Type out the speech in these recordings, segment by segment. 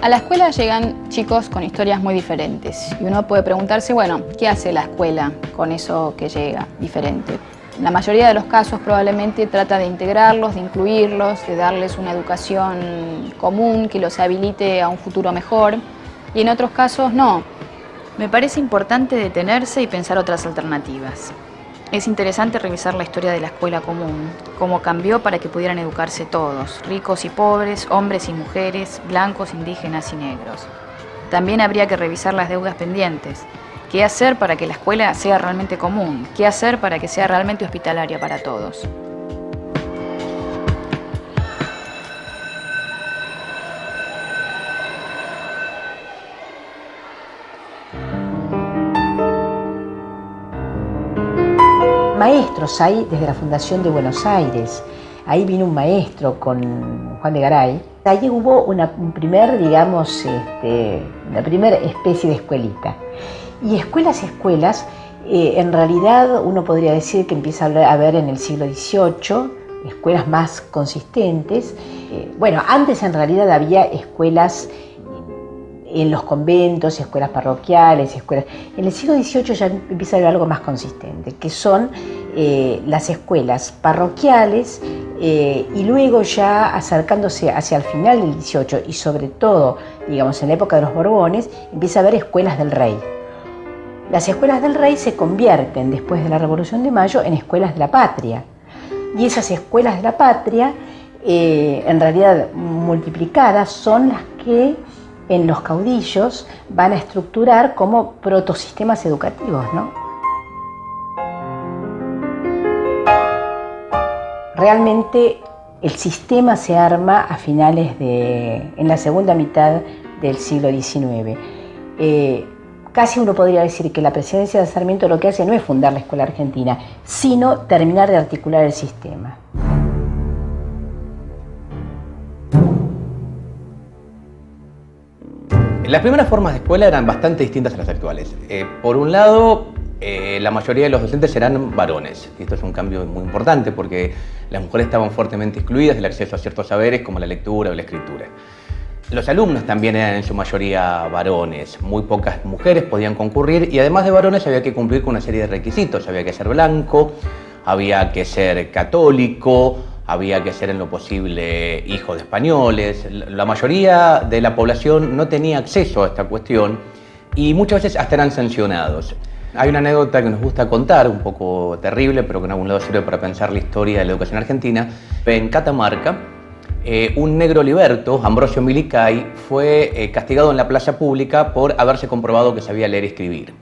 A la escuela llegan chicos con historias muy diferentes y uno puede preguntarse, bueno, ¿qué hace la escuela con eso que llega diferente? En la mayoría de los casos probablemente trata de integrarlos, de incluirlos, de darles una educación común que los habilite a un futuro mejor, y en otros casos no. Me parece importante detenerse y pensar otras alternativas. Es interesante revisar la historia de la escuela común, cómo cambió para que pudieran educarse todos, ricos y pobres, hombres y mujeres, blancos, indígenas y negros. También habría que revisar las deudas pendientes. ¿Qué hacer para que la escuela sea realmente común? ¿Qué hacer para que sea realmente hospitalaria para todos? Maestros hay desde la Fundación de Buenos Aires. Ahí vino un maestro con Juan de Garay. Allí hubo una primera especie de escuelita. Y escuelas, en realidad uno podría decir que empieza a haber en el siglo XVIII escuelas más consistentes. Bueno, antes en realidad había escuelas en los conventos, escuelas parroquiales, escuelas. En el siglo XVIII ya empieza a haber algo más consistente, que son las escuelas parroquiales, y luego ya acercándose hacia el final del XVIII y sobre todo, digamos, en la época de los Borbones, empieza a haber escuelas del rey. Las escuelas del rey se convierten después de la Revolución de Mayo en escuelas de la patria, y esas escuelas de la patria, en realidad multiplicadas, son las que en los caudillos van a estructurar como protosistemas educativos, ¿no? Realmente el sistema se arma en la segunda mitad del siglo XIX. Casi uno podría decir que la presidencia de Sarmiento lo que hace no es fundar la escuela argentina, sino terminar de articular el sistema. Las primeras formas de escuela eran bastante distintas a las actuales. Por un lado, la mayoría de los docentes eran varones. Y esto es un cambio muy importante porque las mujeres estaban fuertemente excluidas del acceso a ciertos saberes como la lectura o la escritura. Los alumnos también eran en su mayoría varones. Muy pocas mujeres podían concurrir y además de varones había que cumplir con una serie de requisitos. Había que ser blanco, había que ser católico, había que ser en lo posible hijo de españoles. La mayoría de la población no tenía acceso a esta cuestión y muchas veces hasta eran sancionados. Hay una anécdota que nos gusta contar, un poco terrible, pero que en algún lado sirve para pensar la historia de la educación argentina. En Catamarca, un negro liberto, Ambrosio Milicay, fue castigado en la plaza pública por haberse comprobado que sabía leer y escribir.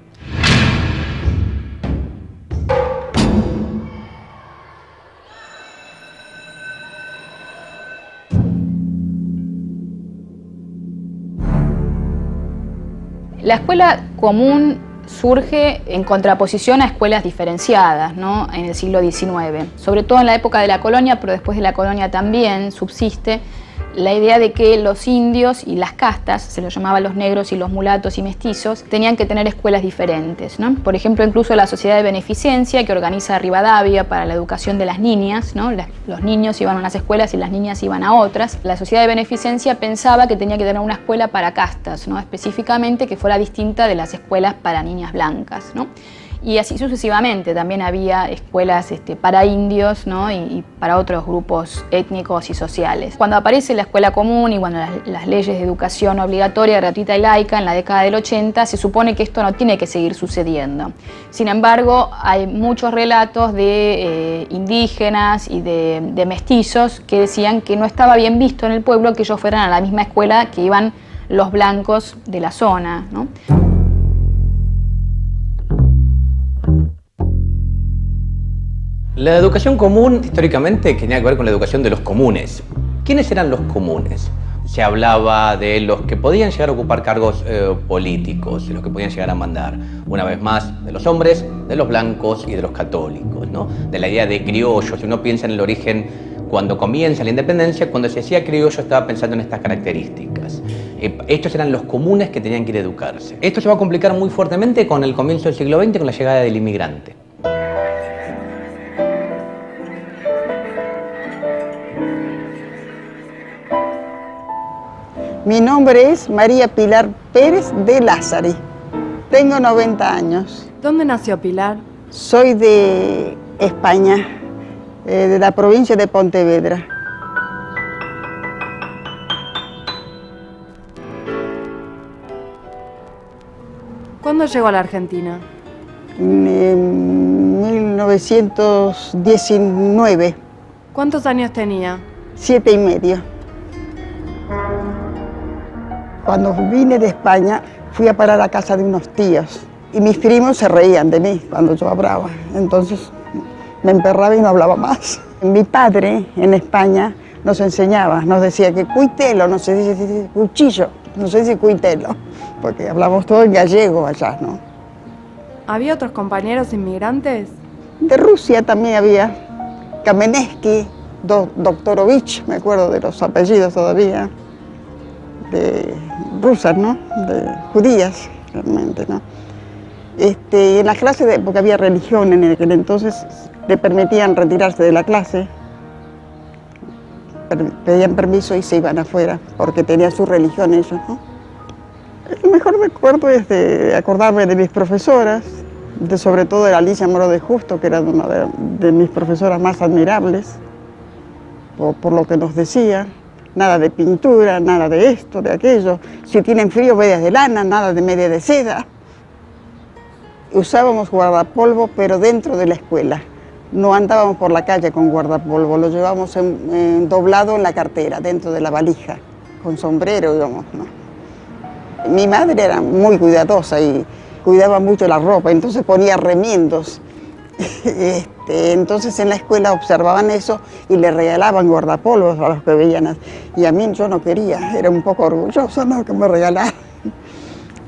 La escuela común surge en contraposición a escuelas diferenciadas, ¿no?, en el siglo XIX. Sobre todo en la época de la colonia, pero después de la colonia también subsiste la idea de que los indios y las castas, se los llamaba los negros y los mulatos y mestizos, tenían que tener escuelas diferentes, ¿no? Por ejemplo, incluso la Sociedad de Beneficencia, que organiza Rivadavia para la educación de las niñas, ¿no? Los niños iban a unas escuelas y las niñas iban a otras. La Sociedad de Beneficencia pensaba que tenía que tener una escuela para castas, ¿no?, específicamente que fuera distinta de las escuelas para niñas blancas, ¿no? Y así sucesivamente. También había escuelas para indios, ¿no?, y para otros grupos étnicos y sociales. Cuando aparece la escuela común y cuando las leyes de educación obligatoria, gratuita y laica en la década del 80, se supone que esto no tiene que seguir sucediendo. Sin embargo, hay muchos relatos de indígenas y de mestizos que decían que no estaba bien visto en el pueblo que ellos fueran a la misma escuela que iban los blancos de la zona, ¿no? La educación común históricamente tenía que ver con la educación de los comunes. ¿Quiénes eran los comunes? Se hablaba de los que podían llegar a ocupar cargos políticos, de los que podían llegar a mandar. Una vez más, de los hombres, de los blancos y de los católicos, ¿no? De la idea de criollo. Si uno piensa en el origen, cuando comienza la independencia, cuando se decía criollo estaba pensando en estas características. Estos eran los comunes que tenían que ir a educarse. Esto se va a complicar muy fuertemente con el comienzo del siglo XX, con la llegada del inmigrante. Mi nombre es María Pilar Pérez de Lázari. Tengo 90 años. ¿Dónde nació Pilar? Soy de España, de la provincia de Pontevedra. ¿Cuándo llegó a la Argentina? En 1919. ¿Cuántos años tenía? 7 y medio. Cuando vine de España, fui a parar a casa de unos tíos y mis primos se reían de mí cuando yo hablaba. Entonces me emperraba y no hablaba más. Mi padre en España nos enseñaba, nos decía que cuitelo, no se dice cuchillo, no se dice cuitelo, porque hablamos todo en gallego allá, ¿no? ¿Había otros compañeros inmigrantes? De Rusia también había Kamenetsky, Doktorovich, me acuerdo de los apellidos todavía, de rusas, ¿no? De judías, realmente, ¿no? En las clases, porque había religión en aquel entonces, le permitían retirarse de la clase, pedían permiso y se iban afuera, porque tenían su religión ellos, ¿no? El mejor recuerdo es de acordarme de mis profesoras, sobre todo de Alicia Moro de Justo, que era una de mis profesoras más admirables, por lo que nos decía. Nada de pintura, nada de esto, de aquello. Si tienen frío, medias de lana, nada de media de seda. Usábamos guardapolvo, pero dentro de la escuela. No andábamos por la calle con guardapolvo, lo llevábamos doblado en la cartera, dentro de la valija, con sombrero, digamos, ¿no? Mi madre era muy cuidadosa y cuidaba mucho la ropa, entonces ponía remiendos. Entonces en la escuela observaban eso y le regalaban guardapolvos a los que veían. Y a mí yo no quería, era un poco orgullosa, ¿no?, que me regalaran.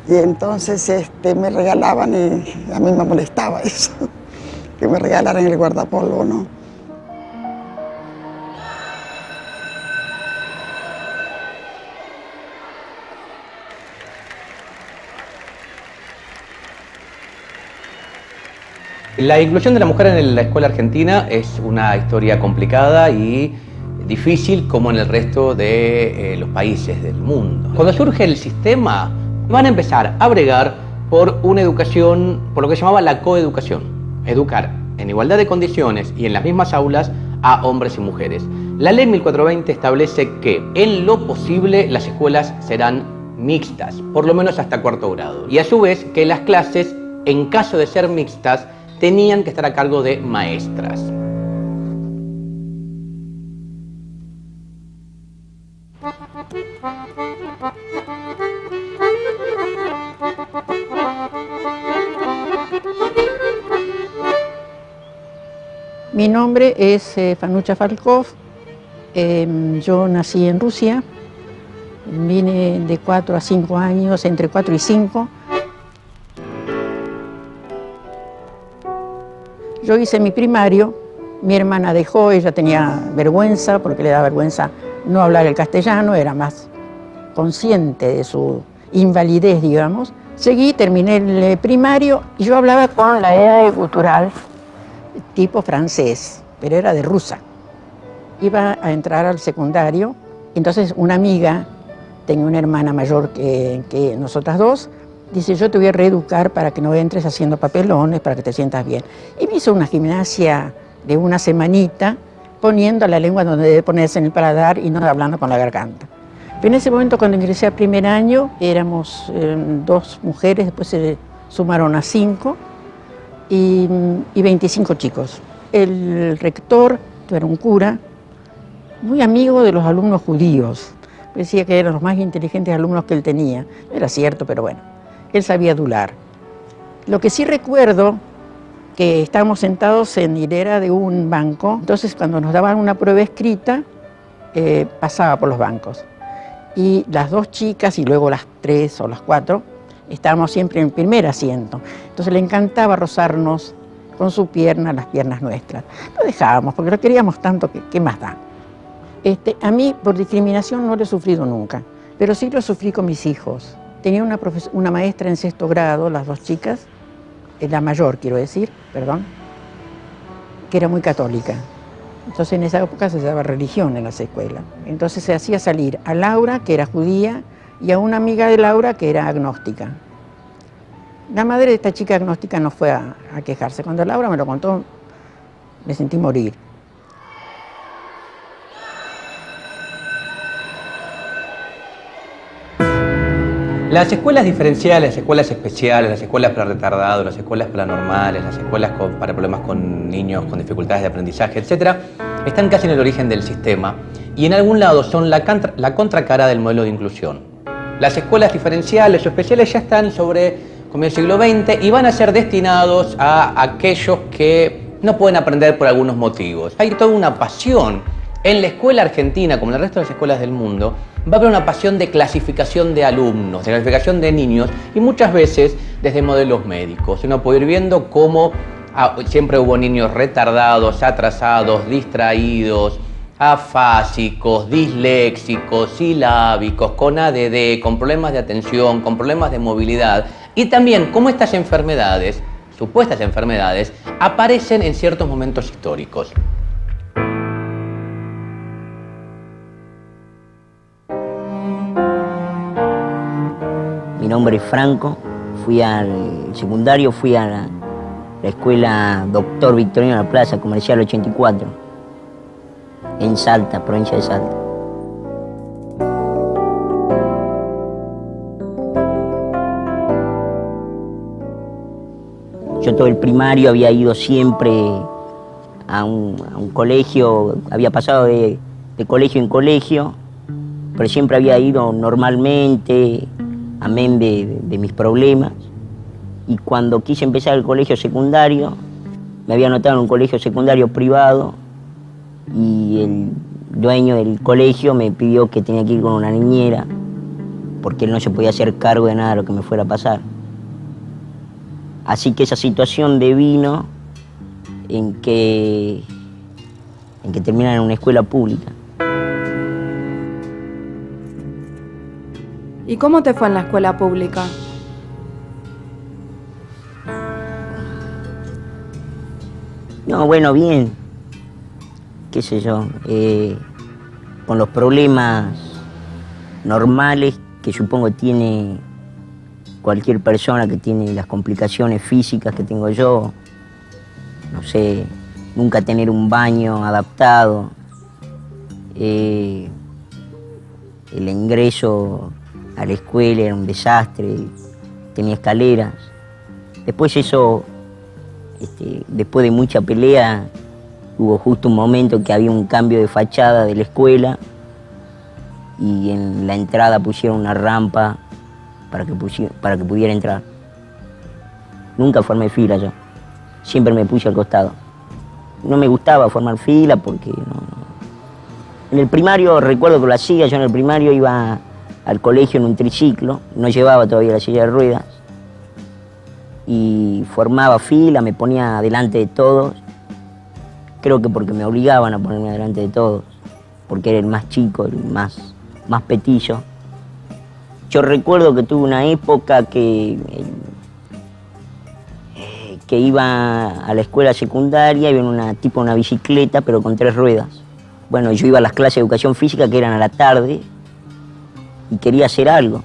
Y entonces me regalaban y a mí me molestaba eso, que me regalaran el guardapolvo, ¿no? La inclusión de la mujer en la escuela argentina es una historia complicada y difícil como en el resto de los países del mundo. Cuando surge el sistema, van a empezar a bregar por una educación, por lo que se llamaba la coeducación. Educar en igualdad de condiciones y en las mismas aulas a hombres y mujeres. La ley 1420 establece que en lo posible las escuelas serán mixtas, por lo menos hasta cuarto grado. Y a su vez que las clases, en caso de ser mixtas, tenían que estar a cargo de maestras. Mi nombre es Fanucha Falkov. Yo nací en Rusia. Vine de 4 a 5 años, entre 4 y 5. Yo hice mi primario, mi hermana dejó, ella tenía vergüenza, porque le daba vergüenza no hablar el castellano, era más consciente de su invalidez, digamos. Seguí, terminé el primario y yo hablaba con la EAE cultural tipo francés, pero era de rusa. Iba a entrar al secundario, entonces una amiga, tenía una hermana mayor que nosotras dos, dice, yo te voy a reeducar para que no entres haciendo papelones, para que te sientas bien. Y me hizo una gimnasia de una semanita, poniendo la lengua donde debe ponerse en el paladar y no hablando con la garganta. Pero en ese momento, cuando ingresé al primer año, éramos 2 mujeres, después se sumaron a 5 y 25 chicos. El rector, que era un cura, muy amigo de los alumnos judíos. Decía que eran los más inteligentes alumnos que él tenía. No era cierto, pero bueno. Él sabía adular. Lo que sí recuerdo, que estábamos sentados en hilera de un banco, entonces cuando nos daban una prueba escrita, pasaba por los bancos. Y las 2 chicas, y luego las 3 o las 4, estábamos siempre en el primer asiento. Entonces le encantaba rozarnos con su pierna las piernas nuestras. Lo dejábamos, porque lo queríamos tanto que ¿qué más da? A mí, por discriminación, no lo he sufrido nunca, pero sí lo sufrí con mis hijos. Tenía una maestra en 6º grado, las 2 chicas, la mayor quiero decir, perdón, que era muy católica. Entonces en esa época se daba religión en las escuelas. Entonces se hacía salir a Laura, que era judía, y a una amiga de Laura, que era agnóstica. La madre de esta chica agnóstica no fue a quejarse. Cuando Laura me lo contó, me sentí morir. Las escuelas diferenciales, las escuelas especiales, las escuelas para retardados, las escuelas paranormales, las escuelas para problemas con niños con dificultades de aprendizaje, etc., están casi en el origen del sistema y en algún lado son la contracara del modelo de inclusión. Las escuelas diferenciales o especiales ya están sobre comienzo del siglo XX y van a ser destinados a aquellos que no pueden aprender por algunos motivos. Hay toda una pasión en la escuela argentina, como en el resto de las escuelas del mundo, va a haber una pasión de clasificación de alumnos, de clasificación de niños y muchas veces desde modelos médicos. Uno puede ir viendo cómo siempre hubo niños retardados, atrasados, distraídos, afásicos, disléxicos, silábicos, con ADD, con problemas de atención, con problemas de movilidad y también cómo estas enfermedades, supuestas enfermedades, aparecen en ciertos momentos históricos. Mi nombre es Franco, fui al secundario, fui a la escuela Doctor Victorino de la Plaza, Comercial 84, en Salta, provincia de Salta. Yo todo el primario había ido siempre a un colegio, había pasado de colegio en colegio, pero siempre había ido normalmente, amén de mis problemas. Y cuando quise empezar el colegio secundario, me había anotado en un colegio secundario privado y el dueño del colegio me pidió que tenía que ir con una niñera porque él no se podía hacer cargo de nada de lo que me fuera a pasar. Así que esa situación devino en que terminara en una escuela pública. ¿Y cómo te fue en la escuela pública? No, bueno, bien. Qué sé yo, con los problemas normales que supongo tiene cualquier persona que tiene las complicaciones físicas que tengo yo. No sé, nunca tener un baño adaptado. El ingreso a la escuela era un desastre, tenía escaleras. Después eso, después de mucha pelea, hubo justo un momento que había un cambio de fachada de la escuela y en la entrada pusieron una rampa para que pudiera entrar. Nunca formé fila yo, siempre me puse al costado. No me gustaba formar fila porque no. En el primario recuerdo que lo hacía, yo en el primario iba al colegio en un triciclo, no llevaba todavía la silla de ruedas y formaba fila, me ponía delante de todos, creo que porque me obligaban a ponerme delante de todos, porque era el más chico, el más petillo. Yo recuerdo que tuve una época que iba a la escuela secundaria, iba en una bicicleta, pero con 3 ruedas. Bueno, yo iba a las clases de educación física que eran a la tarde y quería hacer algo.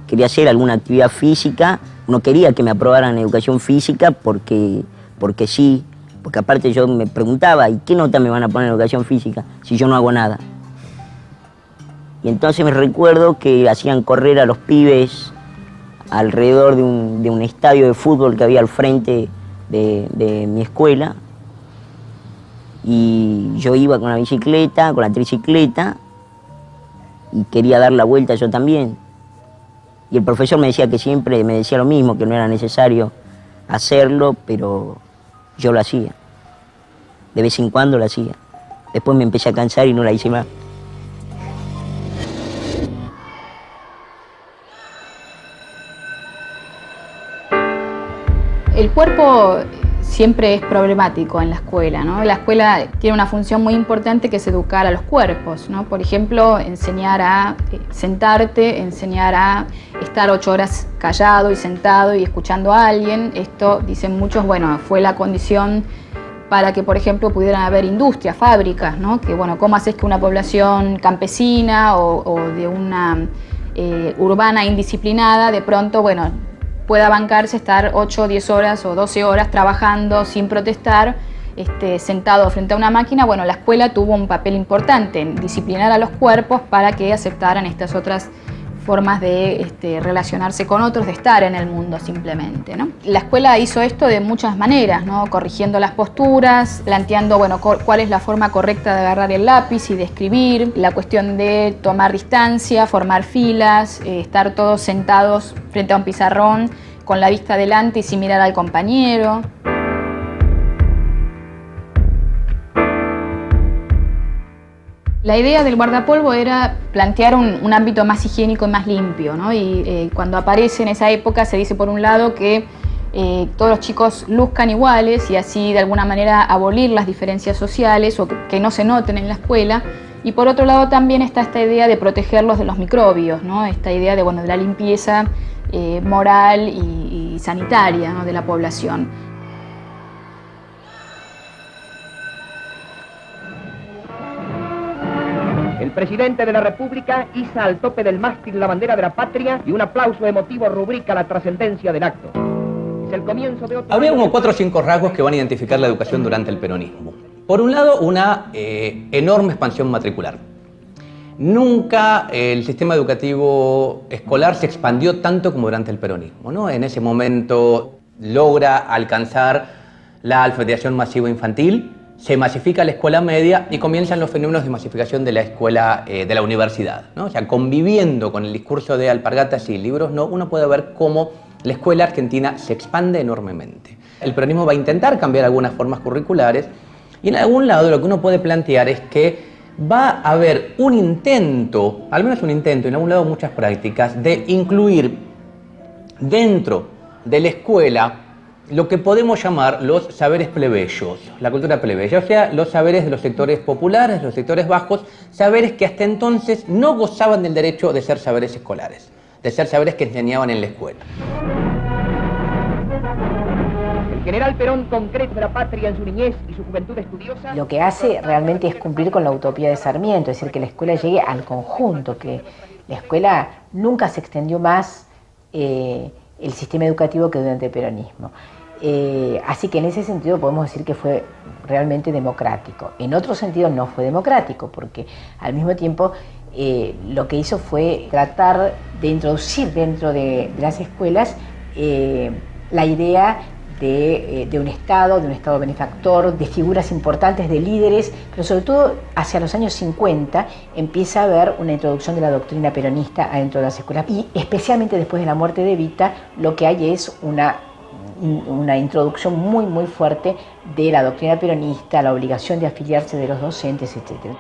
Quería hacer alguna actividad física. No quería que me aprobaran educación física porque sí. Porque aparte yo me preguntaba, ¿y qué nota me van a poner en educación física si yo no hago nada? Y entonces me recuerdo que hacían correr a los pibes alrededor de un estadio de fútbol que había al frente de mi escuela. Y yo iba con la bicicleta, con la tricicleta, y quería dar la vuelta yo también. Y el profesor me decía que siempre me decía lo mismo, que no era necesario hacerlo, pero yo lo hacía. De vez en cuando lo hacía. Después me empecé a cansar y no la hice más. El cuerpo siempre es problemático en la escuela, ¿no? La escuela tiene una función muy importante que es educar a los cuerpos, ¿no? Por ejemplo, enseñar a sentarte, enseñar a estar 8 horas callado y sentado y escuchando a alguien. Esto, dicen muchos, bueno, fue la condición para que, por ejemplo, pudieran haber industrias, fábricas, ¿no? Que, bueno, ¿cómo haces que una población campesina o de una urbana indisciplinada de pronto, bueno, pueda bancarse estar 8, 10 horas o 12 horas trabajando sin protestar, sentado frente a una máquina? Bueno, la escuela tuvo un papel importante en disciplinar a los cuerpos para que aceptaran estas otras formas de relacionarse con otros, de estar en el mundo simplemente, ¿no? La escuela hizo esto de muchas maneras, ¿no? Corrigiendo las posturas, planteando, bueno, cuál es la forma correcta de agarrar el lápiz y de escribir, la cuestión de tomar distancia, formar filas, estar todos sentados frente a un pizarrón con la vista adelante y sin mirar al compañero. La idea del guardapolvo era plantear un ámbito más higiénico y más limpio, ¿no? Y cuando aparece en esa época se dice por un lado que todos los chicos luzcan iguales y así de alguna manera abolir las diferencias sociales o que no se noten en la escuela. Y por otro lado también está esta idea de protegerlos de los microbios, ¿no? Esta idea de, bueno, de la limpieza moral y sanitaria, ¿no? De la población. El presidente de la República iza al tope del mástil la bandera de la patria y un aplauso emotivo rubrica la trascendencia del acto. Es el comienzo de otro... Habría como 4 o 5 rasgos que van a identificar la educación durante el peronismo. Por un lado, una enorme expansión matricular. Nunca el sistema educativo escolar se expandió tanto como durante el peronismo, ¿no? En ese momento logra alcanzar la alfabetización masiva infantil, se masifica la escuela media y comienzan los fenómenos de masificación de la escuela, de la universidad, ¿no? O sea, conviviendo con el discurso de alpargatas y libros, no, uno puede ver cómo la escuela argentina se expande enormemente. El peronismo va a intentar cambiar algunas formas curriculares y en algún lado lo que uno puede plantear es que va a haber un intento, al menos un intento, en algún lado muchas prácticas, de incluir dentro de la escuela lo que podemos llamar los saberes plebeyos, la cultura plebeya, o sea, los saberes de los sectores populares, de los sectores bajos, saberes que hasta entonces no gozaban del derecho de ser saberes escolares, de ser saberes que enseñaban en la escuela. El general Perón, concreto de la patria en su niñez y su juventud estudiosa... Lo que hace realmente es cumplir con la utopía de Sarmiento, es decir, que la escuela llegue al conjunto, que la escuela nunca se extendió más el sistema educativo que durante el peronismo. Así que en ese sentido podemos decir que fue realmente democrático. En otro sentido no fue democrático, porque al mismo tiempo lo que hizo fue tratar de introducir dentro de las escuelas la idea de un Estado benefactor, de figuras importantes, de líderes, pero sobre todo hacia los años 50 empieza a haber una introducción de la doctrina peronista adentro de las escuelas. Y especialmente después de la muerte de Evita, lo que hay es una introducción muy, muy fuerte de la doctrina peronista, la obligación de afiliarse de los docentes, etc.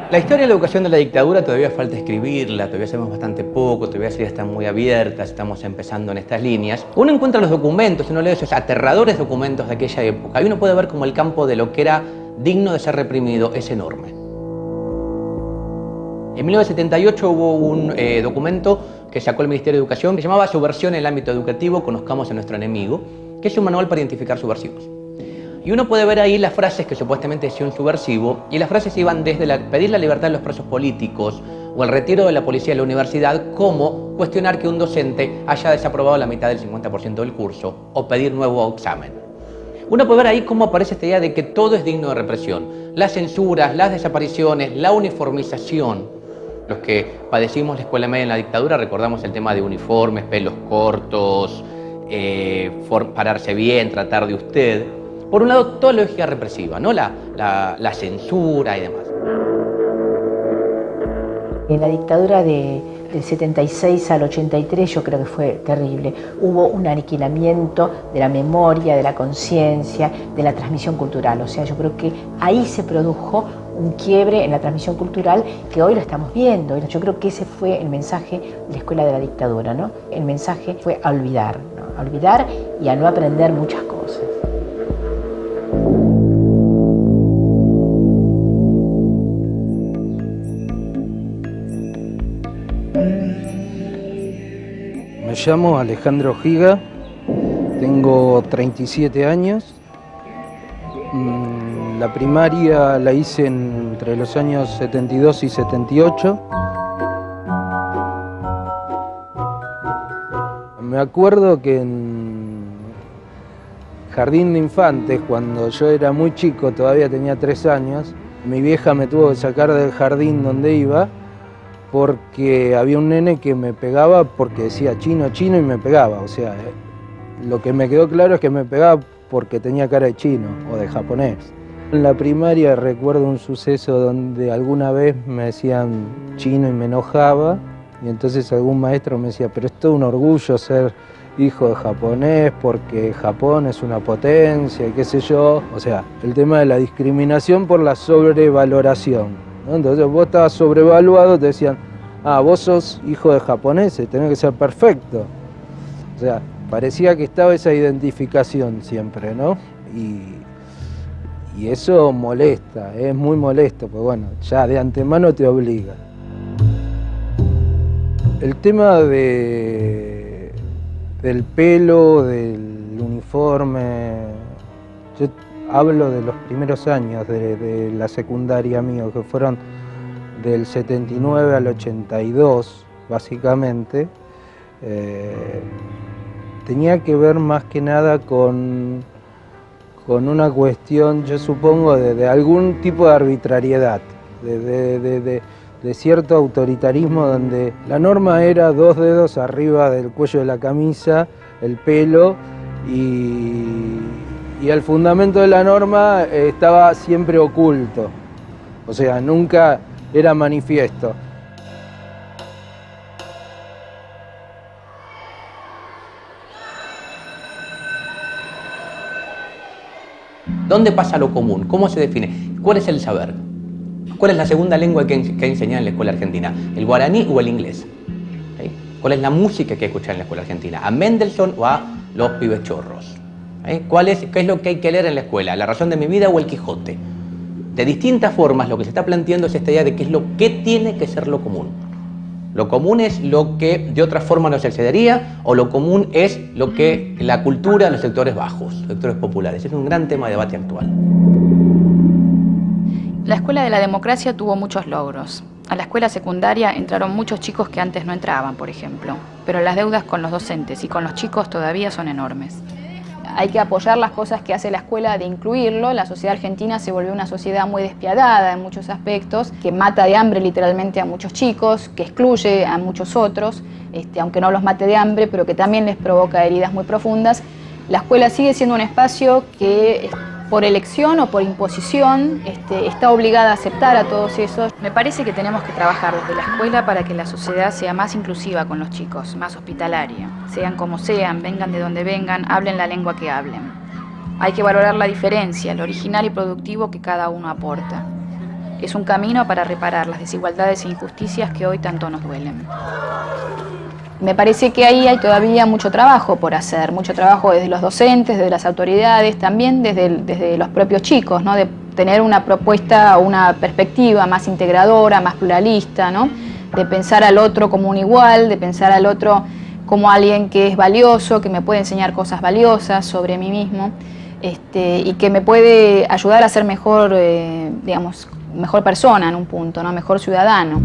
La historia de la educación de la dictadura todavía falta escribirla, todavía sabemos bastante poco, todavía las ideas están muy abiertas, estamos empezando en estas líneas. Uno encuentra los documentos, uno lee esos aterradores documentos de aquella época y uno puede ver cómo el campo de lo que era digno de ser reprimido es enorme. En 1978 hubo un documento que sacó el Ministerio de Educación que se llamaba Subversión en el ámbito educativo, conozcamos a nuestro enemigo, que es un manual para identificar subversivos. Y uno puede ver ahí las frases que supuestamente decía un subversivo, y las frases iban desde pedir la libertad de los presos políticos o el retiro de la policía de la universidad, como cuestionar que un docente haya desaprobado la mitad del 50% del curso o pedir nuevo examen. Uno puede ver ahí cómo aparece esta idea de que todo es digno de represión. Las censuras, las desapariciones, la uniformización. Los que padecimos la escuela media en la dictadura recordamos el tema de uniformes, pelos cortos, pararse bien, tratar de usted. Por un lado, toda la lógica represiva, ¿no? La censura y demás. En la dictadura de del 76 al 83 yo creo que fue terrible. Hubo un aniquilamiento de la memoria, de la conciencia, de la transmisión cultural. O sea, yo creo que ahí se produjo un quiebre en la transmisión cultural que hoy lo estamos viendo. Yo creo que ese fue el mensaje de la escuela de la dictadura, ¿no? El mensaje fue a olvidar, ¿no? A olvidar y a no aprender muchas cosas. Me llamo Alejandro Giga, tengo 37 años. La primaria la hice entre los años 72 y 78. Me acuerdo que en Jardín de Infantes, cuando yo era muy chico, todavía tenía 3 años, mi vieja me tuvo que sacar del jardín donde iba porque había un nene que me pegaba porque decía chino, chino y me pegaba. O sea, lo que me quedó claro es que me pegaba porque tenía cara de chino o de japonés. En la primaria recuerdo un suceso donde alguna vez me decían chino y me enojaba, y entonces algún maestro me decía, pero es todo un orgullo ser hijo de japonés porque Japón es una potencia y qué sé yo. O sea, el tema de la discriminación por la sobrevaloración, ¿no? Entonces vos estabas sobrevaluado, te decían, ah, vos sos hijo de japoneses, tenés que ser perfecto. O sea, parecía que estaba esa identificación siempre, ¿no? Y eso molesta, es muy molesto, pues bueno, ya de antemano te obliga. El tema del pelo, del uniforme, yo hablo de los primeros años de la secundaria mío, que fueron del 79 al 82, básicamente. Tenía que ver más que nada con una cuestión, yo supongo, de algún tipo de arbitrariedad, de cierto autoritarismo donde la norma era 2 dedos arriba del cuello de la camisa, el pelo, y el fundamento de la norma estaba siempre oculto, o sea, nunca era manifiesto. ¿Dónde pasa lo común? ¿Cómo se define? ¿Cuál es el saber? ¿Cuál es la segunda lengua que enseñan en la escuela argentina? ¿El guaraní o el inglés? ¿Sí? ¿Cuál es la música que escuchan en la escuela argentina? ¿A Mendelssohn o a los pibes chorros? ¿Sí? ¿Qué es lo que hay que leer en la escuela? ¿La razón de mi vida o el Quijote? De distintas formas lo que se está planteando es esta idea de qué es lo que tiene que ser lo común. Lo común es lo que de otra forma no se accedería, o lo común es lo que la cultura de los sectores bajos, sectores populares. Es un gran tema de debate actual. La Escuela de la Democracia tuvo muchos logros. A la escuela secundaria entraron muchos chicos que antes no entraban, por ejemplo, pero las deudas con los docentes y con los chicos todavía son enormes. Hay que apoyar las cosas que hace la escuela de incluirlo. La sociedad argentina se volvió una sociedad muy despiadada en muchos aspectos, que mata de hambre literalmente a muchos chicos, que excluye a muchos otros, aunque no los mate de hambre, pero que también les provoca heridas muy profundas. La escuela sigue siendo un espacio que por elección o por imposición está obligada a aceptar a todos esos. Me parece que tenemos que trabajar desde la escuela para que la sociedad sea más inclusiva con los chicos, más hospitalaria. Sean como sean, vengan de donde vengan, hablen la lengua que hablen. Hay que valorar la diferencia, lo original y productivo que cada uno aporta. Es un camino para reparar las desigualdades e injusticias que hoy tanto nos duelen. Me parece que ahí hay todavía mucho trabajo por hacer, mucho trabajo desde los docentes, desde las autoridades, también desde los propios chicos, ¿no? De tener una propuesta o una perspectiva más integradora, más pluralista, ¿no? De pensar al otro como un igual, de pensar al otro como alguien que es valioso, que me puede enseñar cosas valiosas sobre mí mismo, y que me puede ayudar a ser mejor, mejor persona en un punto, ¿no? Mejor ciudadano.